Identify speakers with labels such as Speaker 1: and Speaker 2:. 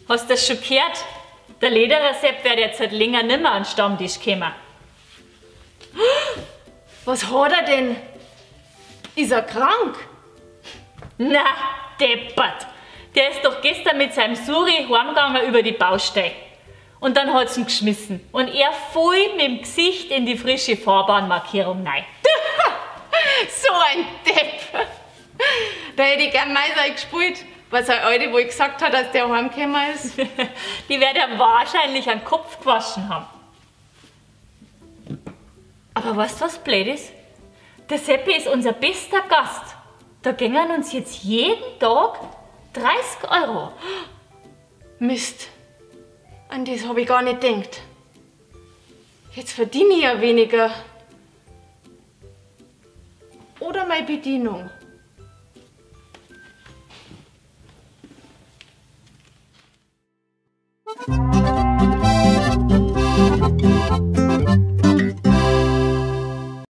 Speaker 1: Hast du das schon gehört? Der Lederer-Sepp wird jetzt halt länger nimmer an den Stammtisch kommen.
Speaker 2: Was hat er denn? Ist er krank?
Speaker 1: Na, deppert. Der ist doch gestern mit seinem Suri heimgegangen über die Baustelle. Und dann hat's ihn geschmissen. Und er voll mit dem Gesicht in die frische Fahrbahnmarkierung rein.
Speaker 2: So ein Depp! Da hätte ich gern Meiser gespielt, was er heute wohl gesagt hat, dass der heimgekommen ist.
Speaker 1: Die wird er wahrscheinlich an den Kopf gewaschen haben. Aber weißt du, was blöd ist? Der Seppi ist unser bester Gast. Da gingen uns jetzt jeden Tag 30 Euro.
Speaker 2: Mist, an das habe ich gar nicht gedacht. Jetzt verdiene ich ja weniger. Oder meine Bedienung.